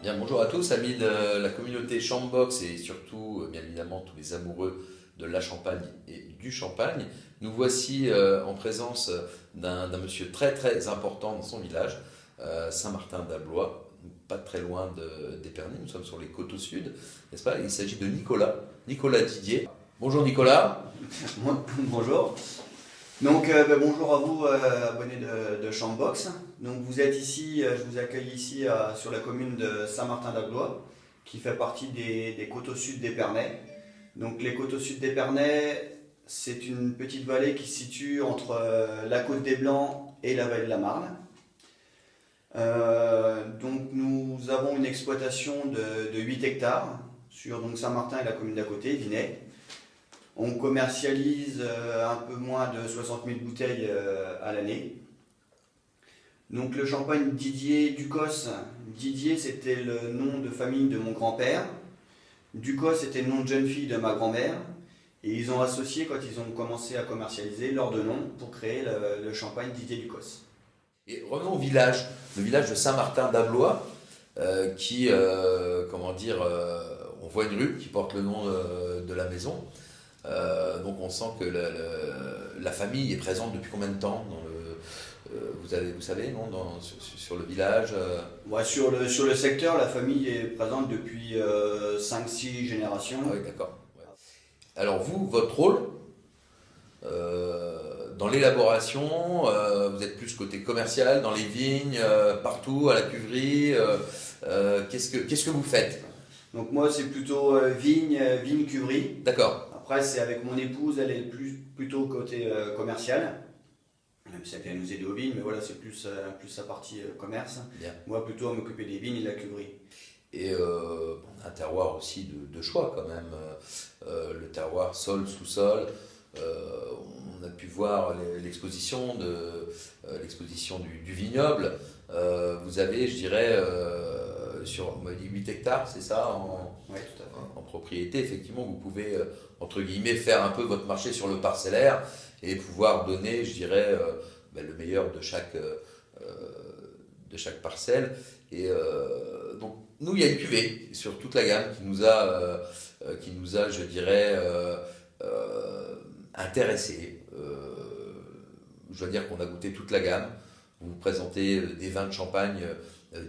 Bien, bonjour à tous, amis de la communauté Champbox et surtout, bien évidemment, tous les amoureux de la Champagne et du Champagne. Nous voici en présence d'un monsieur très très important dans son village, Saint-Martin-d'Ablois, pas très loin d'Épernay. Nous sommes sur les côtes au sud, n'est-ce pas? Il s'agit de Nicolas Didier. Bonjour Nicolas. Bonjour. Donc bonjour à vous abonnés de Champbox. Donc vous êtes ici, je vous accueille ici sur la commune de Saint-Martin-d'Ablois qui fait partie des côtes au sud d'Épernay. Donc les côtes au sud d'Épernay, c'est une petite vallée qui se situe entre la côte des Blancs et la vallée de la Marne. Donc nous avons une exploitation de 8 hectares sur donc Saint-Martin et la commune d'à côté, Vinay. On commercialise un peu moins de 60 000 bouteilles à l'année. Donc le champagne Didier Ducos, Didier c'était le nom de famille de mon grand-père, Ducos c'était le nom de jeune fille de ma grand-mère, et ils ont associé quand ils ont commencé à commercialiser leurs deux noms pour créer le champagne Didier Ducos. Et revenons au village, le village de Saint-Martin-d'Ablois, on voit une rue qui porte le nom de la maison. Donc on sent que la famille est présente depuis combien de temps dans vous savez, non, sur le village Ouais, sur le secteur, la famille est présente depuis 5-6 générations. Ah oui, d'accord. Ouais. Alors vous, votre rôle dans l'élaboration, vous êtes plus côté commercial, dans les vignes, partout, à la cuverie. Qu'est-ce que vous faites? Donc moi c'est plutôt vigne cuverie. D'accord. Après, c'est avec mon épouse, elle est plutôt côté commercial. Même si elle nous aider aux vignes, mais voilà, c'est plus sa partie commerce. Bien. Moi, plutôt à m'occuper des vignes et de la cuverie. Et on a un terroir aussi de choix quand même. Le terroir sol, sous-sol. On a pu voir l'exposition du vignoble. Vous avez, je dirais, on m'a dit 8 hectares, c'est ça, Oui, tout à fait. en propriété. Effectivement, vous pouvez, entre guillemets, faire un peu votre marché sur le parcellaire et pouvoir donner, je dirais, le meilleur de chaque parcelle. Et donc, nous, il y a une cuvée sur toute la gamme qui nous a, je dirais, intéressés. Je dois dire qu'on a goûté toute la gamme. Vous présentez des vins de champagne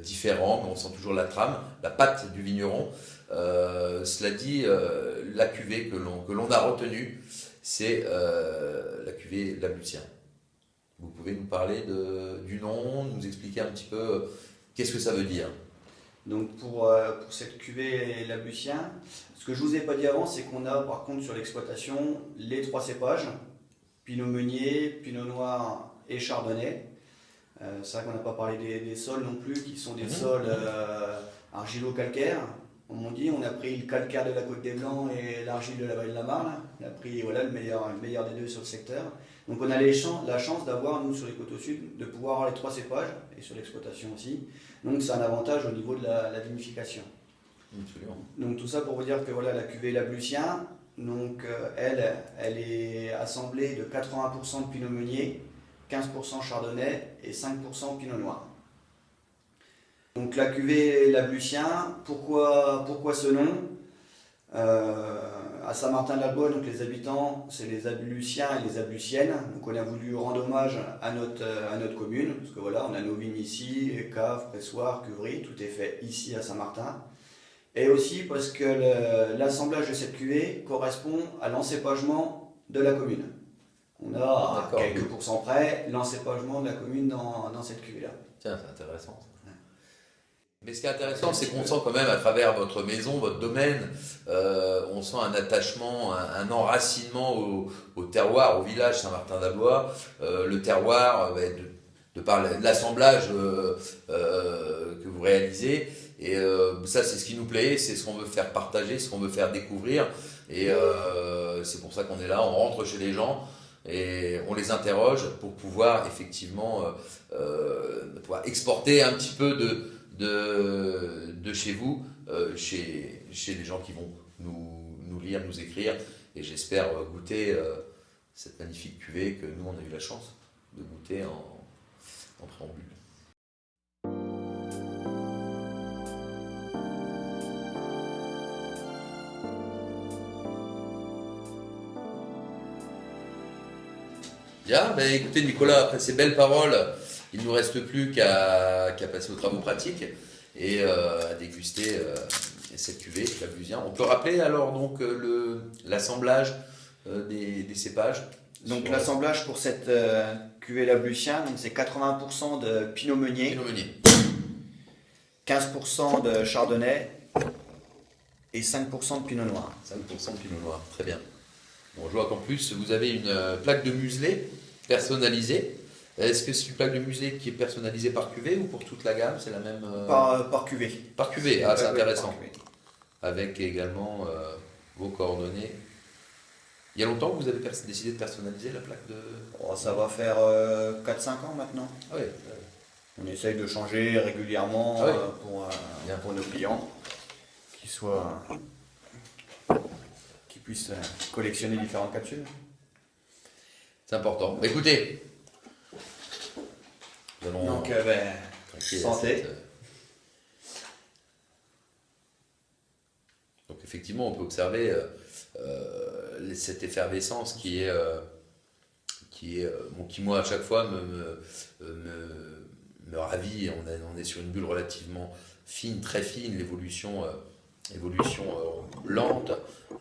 différents, mais on sent toujours la trame, la patte du vigneron. Cela dit, la cuvée que l'on a retenue, c'est la cuvée Labusien. Vous pouvez nous parler du nom, nous expliquer un petit peu qu'est-ce que ça veut dire? Donc pour cette cuvée Labusien, ce que je ne vous ai pas dit avant, c'est qu'on a par contre sur l'exploitation les 3 cépages, Pinot Meunier, Pinot Noir et Chardonnay. C'est vrai qu'on n'a pas parlé des sols non plus, qui sont des sols argilo-calcaires. On a pris le calcaire de la Côte des Blancs et l'argile de la vallée de la Marne. On a pris voilà, le meilleur des deux sur le secteur. Donc on a la chance d'avoir, nous sur les côtes au sud, de pouvoir avoir les 3 cépages, et sur l'exploitation aussi. Donc c'est un avantage au niveau de la vinification. Absolument. Donc tout ça pour vous dire que voilà, la cuvée Labusien, donc, elle est assemblée de 80% de Pinot Meunier, 15% Chardonnay et 5% Pinot Noir. Donc la cuvée Labusien, pourquoi ce nom? À Saint-Martin-de-l'Ablois, donc les habitants, c'est les Abluciens et les Abluciennes. Donc on a voulu rendre hommage à notre commune, parce que voilà, on a nos vignes ici, caves, pressoirs, cuveries, tout est fait ici à Saint-Martin. Et aussi parce que l'assemblage de cette cuvée correspond à l'encépagement de la commune. On a à quelques pourcents près l'encépagement de la commune dans cette cuvée-là. Tiens, c'est intéressant. Mais ce qui est intéressant, c'est qu'on sent quand même à travers votre maison, votre domaine, on sent un attachement, un enracinement au terroir, au village Saint-Martin-d'Ablois. Le terroir, de par l'assemblage que vous réalisez. Et ça, c'est ce qui nous plaît, c'est ce qu'on veut faire partager, ce qu'on veut faire découvrir. Et c'est pour ça qu'on est là, on rentre chez les gens et on les interroge pour pouvoir effectivement pouvoir exporter un petit peu de chez vous, chez les gens qui vont nous lire, nous écrire. Et j'espère goûter cette magnifique cuvée que nous, on a eu la chance de goûter en préambule. Bien, ben, écoutez Nicolas, après ces belles paroles, il ne nous reste plus qu'à passer aux travaux pratiques et à déguster cette cuvée, la Blusien. On peut rappeler alors donc l'assemblage des cépages. Donc l'assemblage pour cette cuvée Labusien, donc c'est 80% de Pinot Meunier, Pinot Meunier. 15% de Chardonnay et 5% de Pinot Noir. 5% de Pinot Noir, très bien. Bon, je vois qu'en plus vous avez une plaque de muselet personnalisée. Est-ce que c'est une plaque de muselet qui est personnalisée par cuvée ou pour toute la gamme? C'est la même Par cuvée. Par cuvée, ah c'est intéressant. Cuvée. Avec également vos coordonnées. Il y a longtemps que vous avez décidé de personnaliser la plaque de... Oh, ça va faire 4-5 ans maintenant. Ah oui. On essaye de changer régulièrement Ah oui. pour nos clients qui puissent collectionner différentes capsules. C'est important. Écoutez, nous allons Donc, trinquer santé. Donc effectivement, on peut observer cette effervescence qui moi à chaque fois me ravit. On est sur une bulle relativement fine, très fine, l'évolution lente.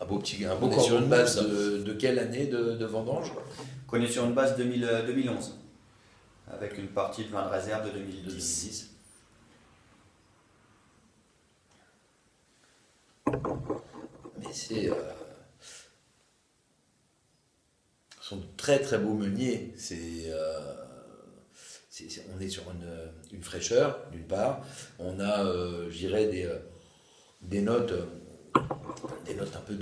On est sur une base de quelle année de vendange? On est sur une base 2011, avec une partie de vin de réserve de 2010. 2010. Mais ce sont de très très beaux meuniers. On est sur une fraîcheur d'une part. On a, je dirais, des notes un peu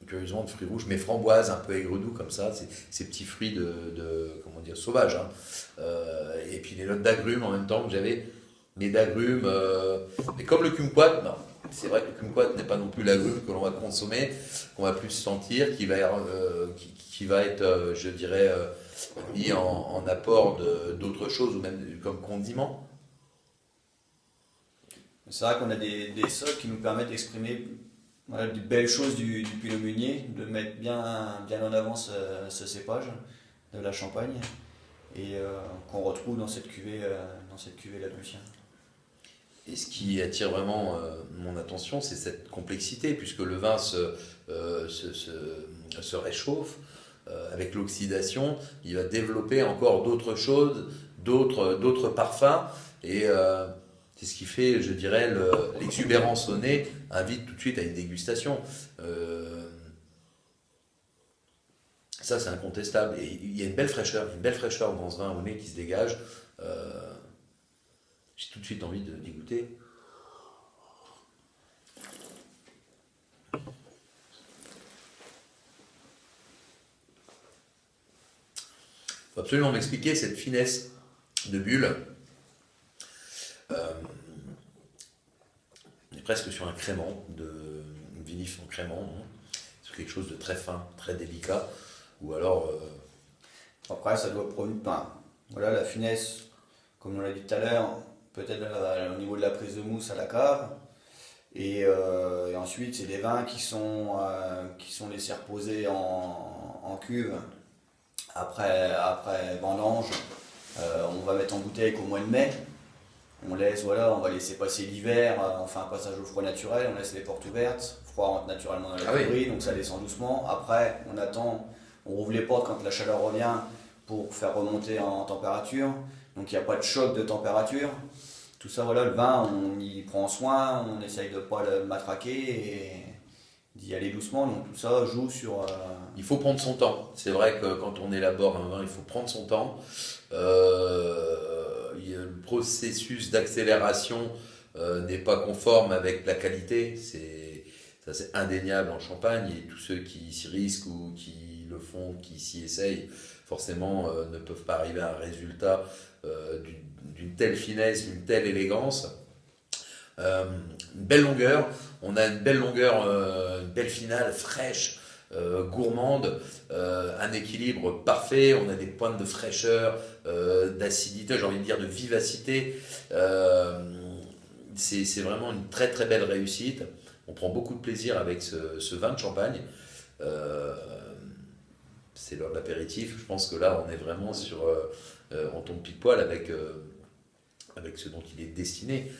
curieusement de fruits rouges, mais framboises, un peu aigre-doux comme ça. Ces petits fruits comment dire, sauvages. Hein. Et puis des notes d'agrumes en même temps que j'avais. Mais d'agrumes, mais comme le kumquat, non. C'est vrai que le kumquat n'est pas non plus l'agrume que l'on va consommer, qu'on va plus sentir, qui va être, je dirais, mis en apport d'autres choses, ou même comme condiment. C'est vrai qu'on a des sols qui nous permettent d'exprimer des belles choses du Pinot Meunier, de mettre bien en avant ce cépage de la Champagne, et qu'on retrouve dans cette cuvée Labusien. Et ce qui attire vraiment mon attention, c'est cette complexité, puisque le vin se réchauffe avec l'oxydation, il va développer encore d'autres choses, d'autres parfums, et c'est ce qui fait, je dirais, l'exubérance au nez invite tout de suite à une dégustation. Ça, c'est incontestable. Et il y a une belle fraîcheur dans ce vin au nez qui se dégage. J'ai tout de suite envie d'y goûter. Il faut absolument m'expliquer cette finesse de bulle. On est presque sur un crément, une vinif en crément, hein, sur quelque chose de très fin, très délicat. Ou alors... Après, ça doit produire... voilà, la finesse, comme on l'a dit tout à l'heure, peut-être au niveau de la prise de mousse à la cave, et ensuite c'est des vins qui sont laissés reposer en cuve après vendange. On va mettre en bouteille qu'au mois de mai, on va laisser passer l'hiver, on fait un passage au froid naturel, on laisse les portes ouvertes, le froid rentre naturellement dans la cuverie, donc ça descend doucement. Après on attend, on rouvre les portes quand la chaleur revient pour faire remonter en température. Donc il n'y a pas de choc de température. Tout ça, le vin, on y prend soin, on essaye de ne pas le matraquer et d'y aller doucement. Donc tout ça joue sur... Il faut prendre son temps. C'est vrai que quand on élabore un vin, il faut prendre son temps. Le processus d'accélération n'est pas conforme avec la qualité. Ça, c'est indéniable en Champagne. Et tous ceux qui s'y risquent ou qui le font, qui s'y essayent, forcément ne peuvent pas arriver à un résultat d'une telle finesse, d'une telle élégance. Une belle longueur, on a une belle longueur, une belle finale fraîche, gourmande, un équilibre parfait, on a des pointes de fraîcheur, d'acidité, j'ai envie de dire de vivacité. C'est vraiment une très très belle réussite. On prend beaucoup de plaisir avec ce vin de Champagne. c'est l'heure de l'apéritif. Je pense que là, on est vraiment sur... on tombe pile poil avec ce dont il est destiné.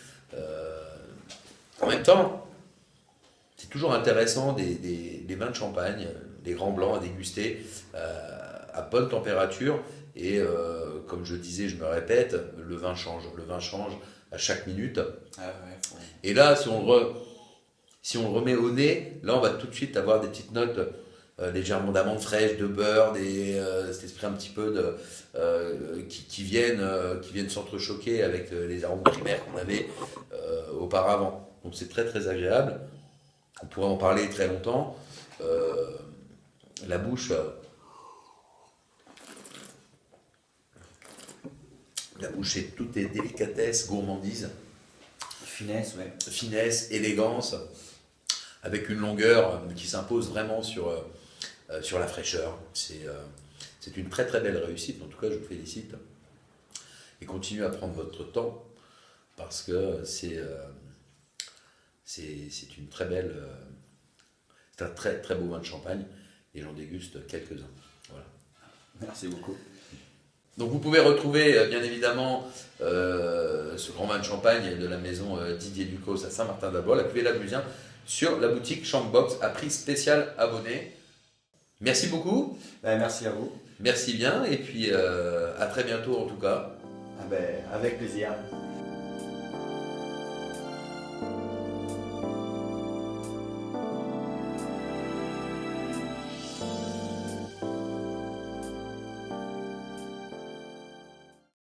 En même temps, c'est toujours intéressant des vins de champagne, des grands blancs à déguster à bonne température. Et comme je disais, je me répète, le vin change. Le vin change à chaque minute. Ah ouais, Et là, si on le remet au nez, là, on va tout de suite avoir des petites notes légèrement d'amandes fraîches, de beurre, cet esprit un petit peu qui viennent s'entrechoquer avec les arômes primaires qu'on avait auparavant. Donc c'est très très agréable. On pourrait en parler très longtemps. La bouche c'est tout est délicatesse, gourmandise, finesse, élégance, avec une longueur qui s'impose vraiment sur la fraîcheur. C'est une très très belle réussite, en tout cas je vous félicite. Et continuez à prendre votre temps, parce que c'est une très belle... c'est un très très beau vin de champagne, et j'en déguste quelques-uns. Voilà. Merci beaucoup. Donc vous pouvez retrouver bien évidemment ce grand vin de champagne de la maison Didier Ducos à Saint-Martin-d'Albol, la cuvée Labusien, sur la boutique Champbox à prix spécial abonné. Merci beaucoup. Merci à vous. Merci bien, et puis à très bientôt en tout cas. Avec plaisir.